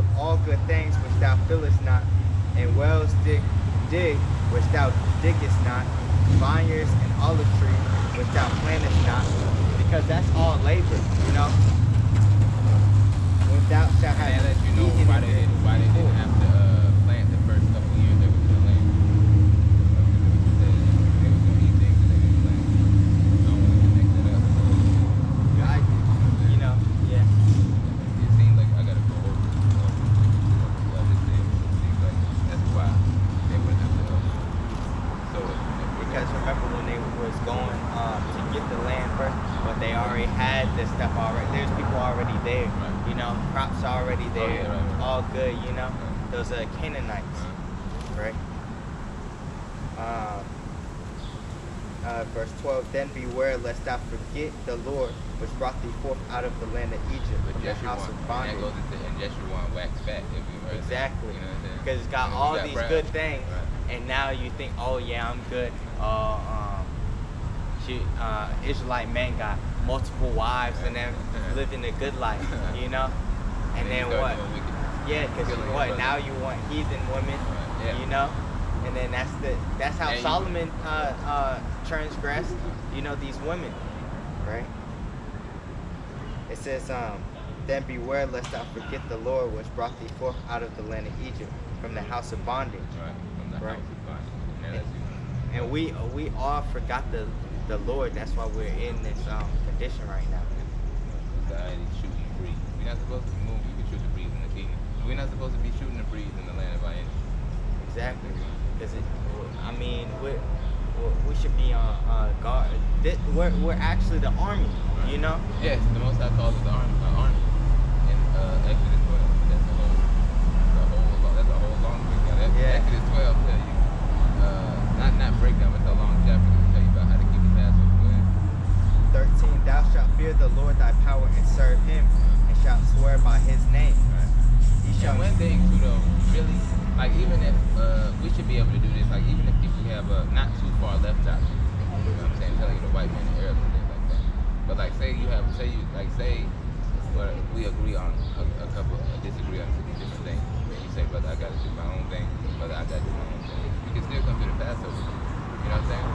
of all good things which thou fillest not, and wells dig which thou diggest not, vineyards and olive trees which thou plantest not, because that's all labor, you know. When thou shalt have And that lets you know eaten why and they been didn't full. have to plant the first couple of years they was in the land. They was gonna eat things that they didn't plant. I don't want to connect that up. You know, yeah. It seems like I gotta go over it. It seems like that's why they wouldn't have to sow it. Because remember when they was going to get the land first, but they already had this stuff already. There's people already there, Right. you know. Crops already there, yeah, right. all good, you know. Right. Those are Canaanites, right? Verse 12. Then beware lest thou forget the Lord, which brought thee forth out of the land of Egypt But from the Jeshurun, house of bondage. and that goes into and Jeshurun wax fat. If you heard Exactly. that, you know what I'm saying? Because it's got And all we got these proud. good things, Right. and now you think, oh yeah, I'm good. Israelite men got multiple wives and them living a good life, you know. And then you start what? doing wicked. Yeah, because Killing what? your Now you want heathen women, Right, yeah. you know. And then that's how And you- Solomon transgressed, you know, these women, right? It says, then beware lest thou forget the Lord which brought thee forth out of the land of Egypt from the house of bondage. Right. From the Right. house of bondage. And that's And we all forgot the Lord. That's why we're in this condition right now. society shooting the breeze. We're not supposed to move. We can shoot the breeze in the kingdom. We're not supposed to be shooting the breeze in the land of our enemies. Exactly. Because I mean, we should be on guard. We're actually the army, you know. Yes, the Most High calls us the army. In Exodus 12. That's a whole long breakdown. Yeah. Exodus 12 tell you, not breakdown, but it's a long chapter to tell you about how to keep the Passover. Go ahead. 13. Thou shalt fear the Lord thy power and serve him, and shalt swear by his name. Right. Ye shall. And one thing too, though, really, like even if we should be able to do this, like even if people have not too far left doctrine, you know what I'm saying, telling you the white man and Arabs and things like that. But like say we agree on a couple, disagree on different things. And you say, brother, I gotta do my own thing. Brother, I gotta do my own thing. You can still come to the Passover. You know what I'm saying?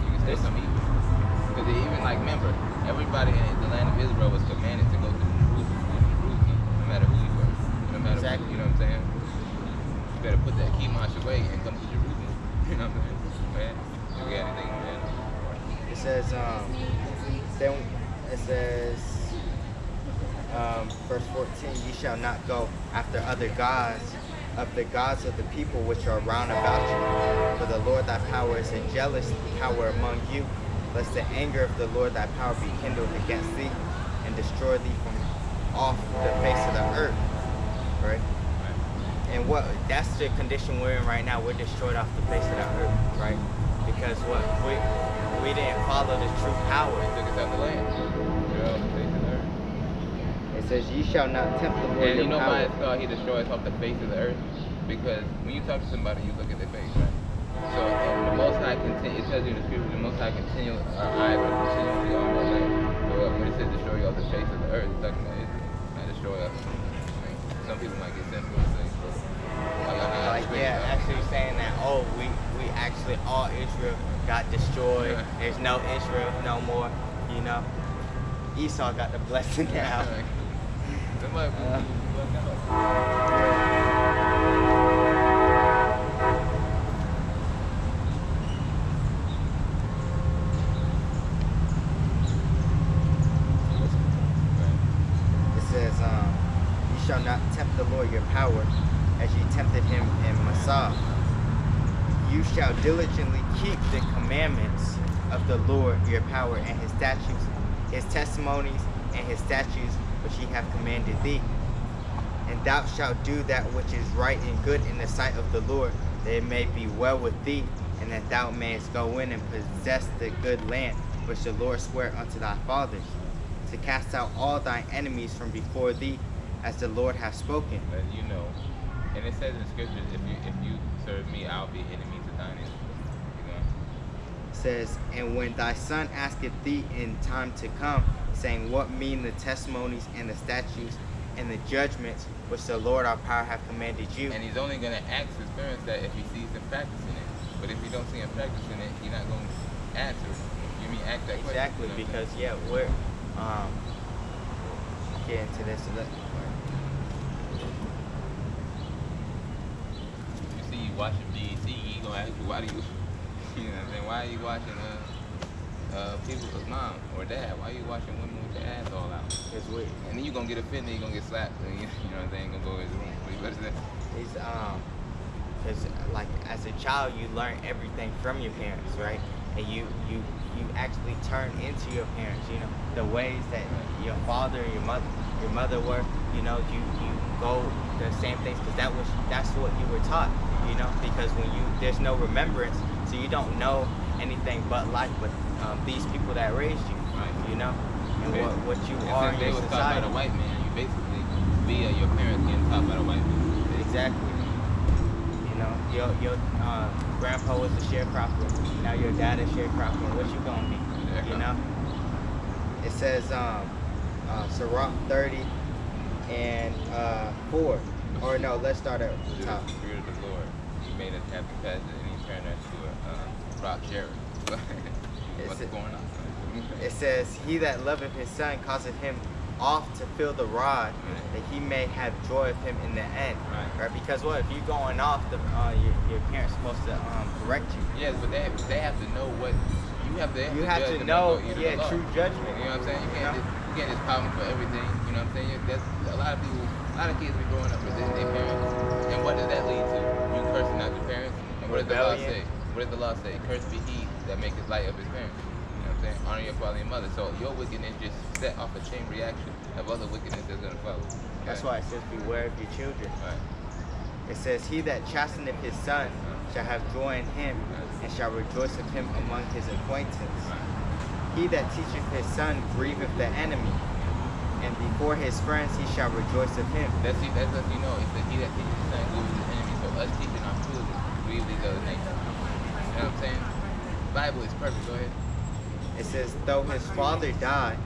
You can still come eat. Because even like remember, everybody in the land of Israel was commanded to go to Jerusalem, no matter who you were, no matter Exactly. what, you know what I'm saying? You better put that kimash away and come to Jerusalem. You know what I'm saying? Man, you got anything, man? It says, then it says, verse 14, ye shall not go after other gods, of the gods of the people which are round about you. For the Lord thy power is a jealous power among you, lest the anger of the Lord thy power be kindled against thee, and destroy thee from off the face of the earth. Right? And that's the condition we're in right now. We're destroyed off the face of the earth, right? Because we didn't follow the true power. They took us out the land. You're on the face of the earth. It says, ye shall not tempt the Lord And your you know power. why it's called he destroys off the face of the earth? Because when you talk to somebody, you look at their face, right? So and the Most High it tells you in the scripture, the Most High our eyes are continually on the land. So when it says destroy you off the face of the earth, it's talking about Israel, not destroy us. I mean, some people might get sensitive and say, actually saying that, we actually, all Israel got destroyed. Yeah. There's no Israel no more, you know. Esau got the blessing now. Somebody It says, ye shall not tempt the Lord your power, as ye tempted him in Massah. You shall diligently keep the commandments of the Lord your power, and his statutes, his testimonies, and his statutes which he hath commanded thee. And thou shalt do that which is right and good in the sight of the Lord, that it may be well with thee, and that thou mayest go in and possess the good land which the Lord sware unto thy fathers, to cast out all thine enemies from before thee, as the Lord hath spoken. As you know, and it says in scriptures, if you serve me, I'll be enemy to thine enemies. You know? It says, and when thy son asketh thee in time to come, saying, what mean the testimonies and the statutes and the judgments which the Lord our power hath commanded you. And he's only going to ask his parents that if he sees them practicing it. But if you don't see him practicing it, he's not going to answer. You mean ask that question? Exactly, because we're get into this a little. You see you watching BET, he gonna ask you why do you, you know what I'm saying? Why are you watching people's mom or dad? Why are you watching women with their ass all out? It's weird. And then you gonna get offended, you gonna get slapped, and you know what I'm saying? Gonna go in his room. What is that? It's because like as a child you learn everything from your parents, right? And you actually turn into your parents, you know, the ways that your father and your mother were, you know, you go the same things because that's what you were taught, you know, because when there's no remembrance, so you don't know anything but life, but these people that raised you, Right. you know, and what you and are in they your was taught by society. the white man, you basically via your parents getting taught by the white man. Exactly. You know, your grandpa was a sharecropper. Now your dad is sharecropper. What you gonna be? You know. It says Sirach 30 and 4. Or no, let's start at the top. The Spirit of the Lord, he made us have to pass it, and he turned us to a rock cherry. What's going on? It says, "He that loveth his son causeth him oft to feel the rod, that he may have joy of him in the end." Right. Because what if you're going off, your parents supposed to correct you. Yes, but they have to know what you have to. You have judge to them know, and go either the law. true judgment. You know what I'm saying? You can't just problem for everything. You know what I'm saying? That's a lot of kids be growing up resisting their parents, and what does that lead to? You cursing out your parents, and what does the law say? What does the law say? Cursed be he that maketh light of his parents. You know what I'm saying? Honor your father and mother. So your wickedness just set off a chain reaction of other wickedness that's gonna follow. Okay? That's why it says, "Beware of your children." Right. It says, "He that chasteneth his son shall have joy in him, and shall rejoice of him among his acquaintance. He that teacheth his son grieveth the enemy, and before his friends he shall rejoice of him." That's us, you know. It says he that teaches his son grieves the enemy. So us teaching our children grieve these other nations. You know what I'm saying? The Bible is perfect. Go ahead. It says, "Though his father died,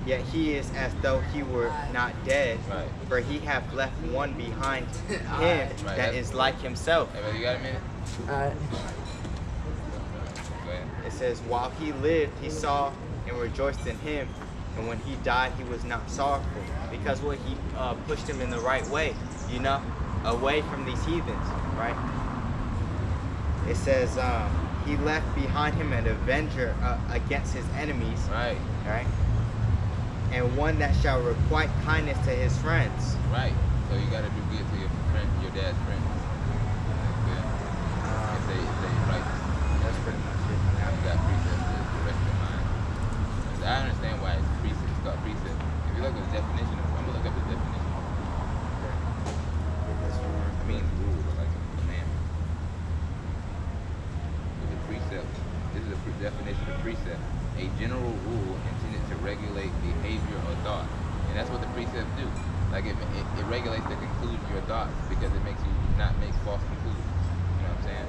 yet he is as though he were not dead, Right. for he hath left one behind him Right, that that's- is like himself." Hey, brother, you got a minute? Alright. Go ahead. It says, "While he lived, he saw and rejoiced in him, and when he died, he was not sorrowful." Because what he pushed him in the right way, you know, away from these heathens, right? It says, "He left behind him an avenger against his enemies," Right. right? "And one that shall requite kindness to his friends." Right. So you gotta do good to your friend, your dad's friend. Good. It's a right. That's pretty much it. Now you got precepts to direct your mind. I understand why it's precept. It's called precept. If you look at the definition, I'm gonna look up the definition. I mean rule, but like a commandment. With a precept, this is a definition of precept. A general rule intended to regulate behavior or thought. And that's what the precepts do. Like it regulates the conclusion of your thoughts because it makes you not make false conclusions. You know what I'm saying?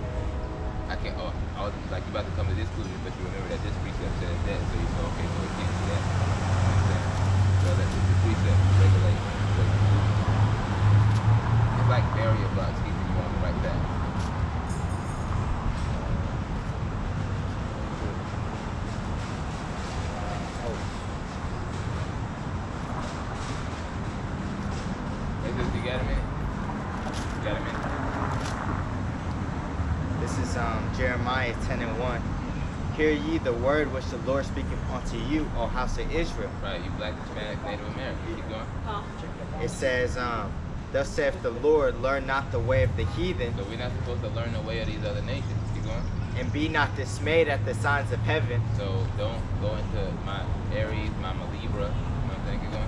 I can't, I was like you about to come to this conclusion, but you remember that this precept says that, so you say, okay, so it can't do that. You know what I'm saying? So that's the precept regulates the conclusion. It's like barrier blocks keeping you on the right path. You got a minute? You got a minute? This is Jeremiah 10:1. "Hear ye the word which the Lord speaketh unto you, O house of Israel." Right, you black, Hispanic, Native American. Keep going. It says, "Thus saith the Lord, learn not the way of the heathen, So we're not supposed to learn the way of these other nations. Keep going. and be not dismayed at the signs of heaven." So don't go into my Aries, my Libra. You know what I'm saying? Keep going.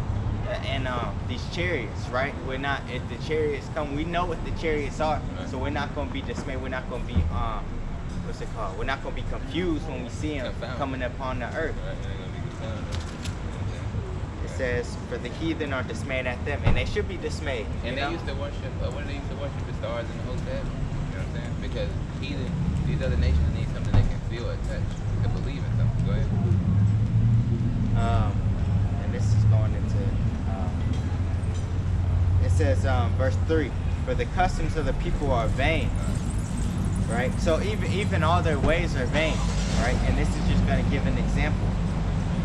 And these chariots, right? We're not, if the chariots come, we know what the chariots are, Right. so we're not going to be dismayed. We're not going to be, what's it called? We're not going to be confused when we see them Confounded. coming upon the earth. Right, you ain't gonna be confounded. You know It says, "For the heathen are dismayed at them," and they should be dismayed. what I'm saying? And you they know? used to worship, what do they used to worship? The stars in the hotel. You know what I'm saying? Because heathen, these other nations need something they can feel or touch to believe in something. Go ahead. And this is going into says, verse 3, for the customs of the people are vain, right? So even all their ways are vain, right? And this is just going to give an example.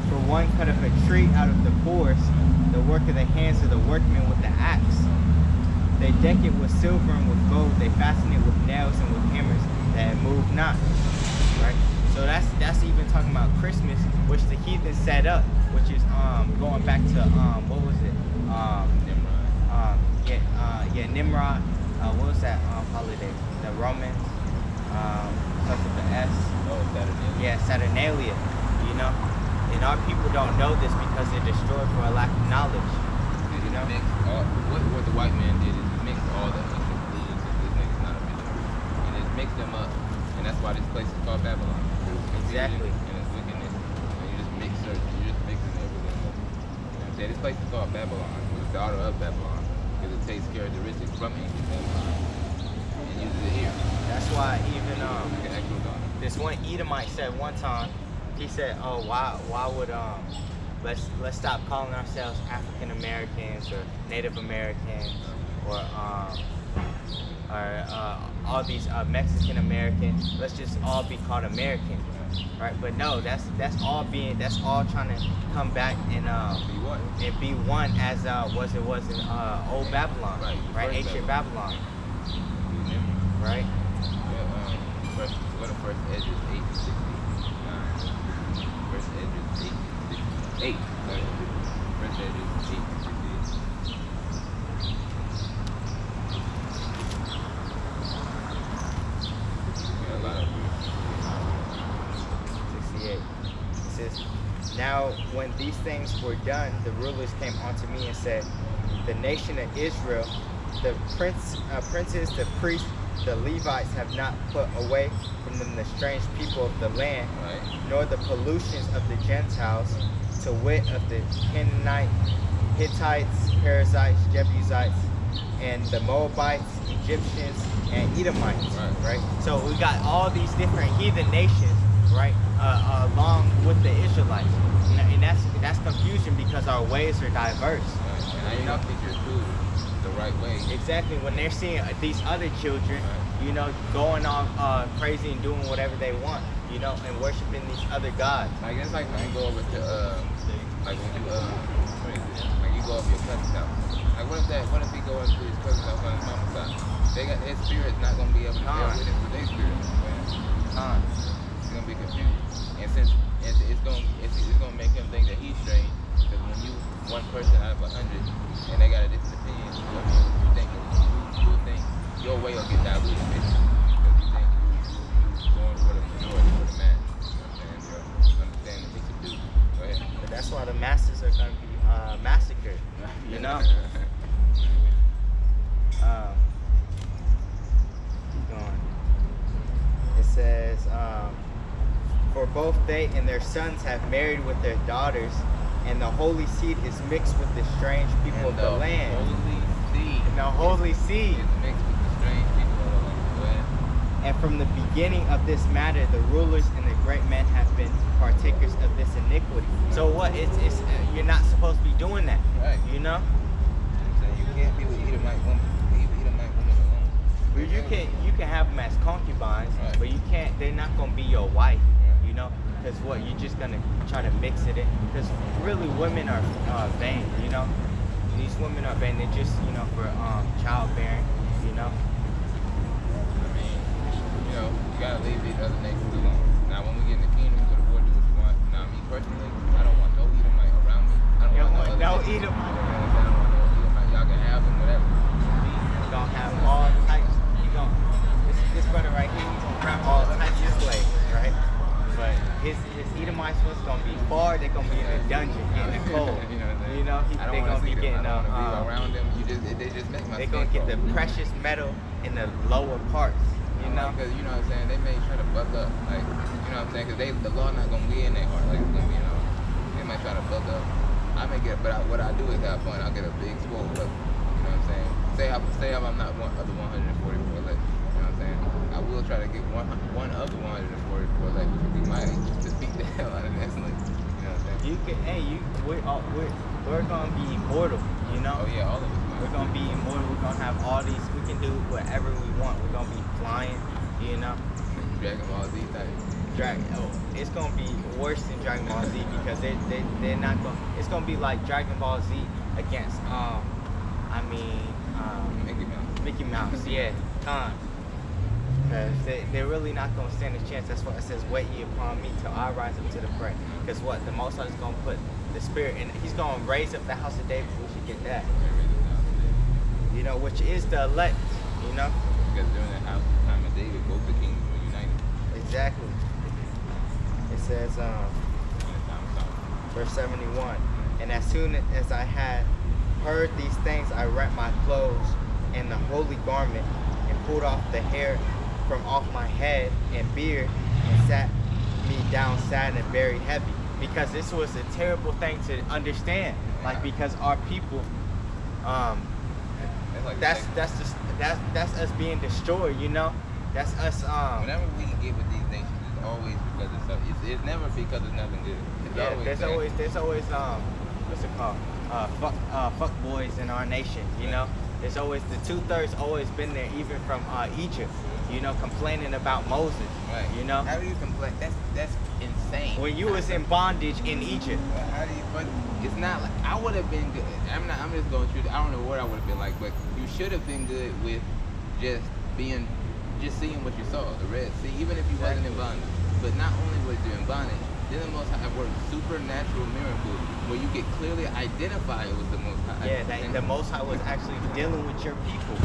For one cutteth a tree out of the forest, the work of the hands of the workmen with the axe. They deck it with silver and with gold. They fasten it with nails and with hammers that it move not, right? So that's even talking about Christmas, which the heathen set up, which is going back to what was it? Nimrod. What was that holiday? The Romans. Starts with the S. Oh, Saturnalia. Yeah, Saturnalia. You know, and our people don't know this because they're destroyed for a lack of knowledge. You know, what the white man did is mix all the ancient religions. This nigga's not a missionary, and it mixed them up, and that's why this place is called Babylon. Exactly. And it's wickedness, and you just mixing everything up. You know what I'm saying? This place is called Babylon. It was the daughter of Babylon because it takes characteristics from ancient Babylon and uses it here. That's why even Like an actual daughter. this one Edomite said one time, he said, "Oh, why would let's stop calling ourselves African Americans or Native Americans or all these Mexican Americans. Let's just all be called American, right?" But no, that's all trying to come back and be one as was in old Babylon, right? Ancient Babylon, right? What the first edge is 869. First edge is 868. First edge is 868. Yeah, a lot of 68. It says, now when these things were done, the rulers came unto me and said, the nation of Israel, the princes, the priests, the Levites have not put away from them the strange people of the land, nor the pollutions of the Gentiles, to wit of the Canaanites, Hittites, Perizzites, Jebusites, and the Moabites, Egyptians, and Edomites, right? So we got all these different heathen nations, right, along with the Israelites, and that's confusion because our ways are diverse. And you don't think you're true the right way. Exactly. When they're seeing these other children, you know, going on crazy and doing whatever they want, you know, and worshiping these other gods. Like it's like when you go over to like when you what is it? Like you go over your cousin's house. Like what if he go into his cousin's house on his mama's side? They got their spirit's not gonna be able to deal with it with their spirit. It's gonna be confused. And since it's gonna make him think that he's strange, because when you one person out of 100 and they got a different opinion, you think your way will get diluted, because you think you're going for the majority, for the mass. You know what I'm saying? You're understanding what you do. Go ahead. But that's why the masses are going to be massacred, you know? Keep going. It says, for both they and their sons have married with their daughters, and the holy seed is mixed with the strange people of the land. And the holy seed is mixed with the strange people of the land. Go ahead. And from the beginning of this matter, the rulers and the great men have been partakers of this iniquity. So what? It's you're not supposed to be doing that, right? You know. So you can't be with Edomite women. Leave Edomite women alone. But you can have them as concubines, right, but you can't. They're not gonna be your wife, you know. Because what? You're just gonna try to mix it in. Because really, women are vain, you know. These women are vain. They're just, you know, for childbearing, you know. I mean, you know, you gotta leave these other nations alone. Now, when we get in the kingdom, you go to war, do what you want. Now, me personally, I don't want no Edomite around me. I don't want no Edomite. I don't want no Edomite. Y'all can have them, whatever. You're gonna have all types. This brother right here, he's gonna grab all types of slaves, right? But his Edomites was gonna be far. They're gonna be in the dungeon, getting the cold. You know, they're gonna be getting around them. They just make my. They're gonna get the precious metal in the lower parts. You know, because you know what I'm saying. They may try to buck up, like you know what I'm saying, because the law not gonna be in their heart, like it's gonna be, you know. They might try to buck up. I may get, but what I do is at that point I'll get a big swole up. You know what I'm saying? Say I'm not one of the 144 elect. You know what I'm saying? I will try to get one of the 144 elect, which would be my to beat the hell out of that slave. You know what I'm saying? we're gonna be immortal. You know. Oh yeah, all of us. We're gonna be immortal. have all these. We can do whatever we want. We're gonna be flying, you know. Dragon Ball Z type. It's gonna be worse than Dragon Ball Z because they're not gonna. It's gonna be like Dragon Ball Z against Mickey Mouse. Yeah, because they're really not gonna stand a chance. That's why it says, "Wait ye upon me till I rise up to the prey." Because what the Most High is gonna put the Spirit, and He's gonna raise up the house of David. We should get that. You know, which is the elect. You know. Because during the time of David, both the kingdoms were united. Exactly. It says, verse 71, and as soon as I had heard these things, I rent my clothes and the holy garment and pulled off the hair from off my head and beard and sat me down sad and very heavy. Because this was a terrible thing to understand. Like, because our people, that's us being destroyed, you know? That's us, whenever we get with these nations, it's always because of something. It's never because of nothing good. There's always what's it called? Fuck boys in our nation, you know? There's always the 2/3 always been there, even from Egypt, you know, complaining about Moses. Right. You know? How do you complain? That's insane. When you was in bondage in Egypt. How do you? But it's not like I would have been good. I'm just going through. I don't know what I would have been like, but you should have been good with just seeing what you saw, the Red Sea, even if you wasn't in bondage. But not only was you in bondage, then the Most High worked supernatural miracles where you could clearly identify it was the Most High. Yeah, the Most High was actually dealing with your people.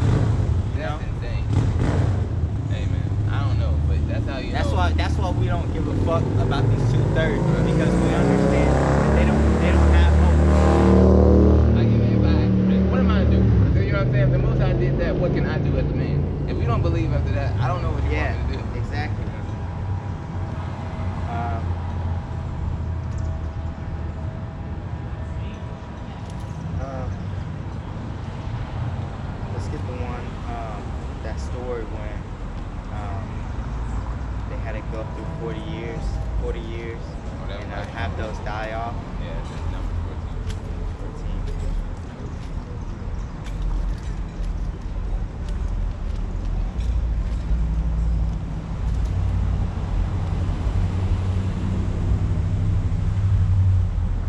That's insane. Hey man, I don't know, but that's how you. That's why we don't give a fuck about these 2/3 because we understand that they don't have hope. Like what am I to do? You know what I'm saying? If the Most High did that, what can I do as a man? If you don't believe after that, I don't know what you want me to do. Exactly. Let's get the one, that story when they had to go through 40 years, Oh, and have those die off. Yeah,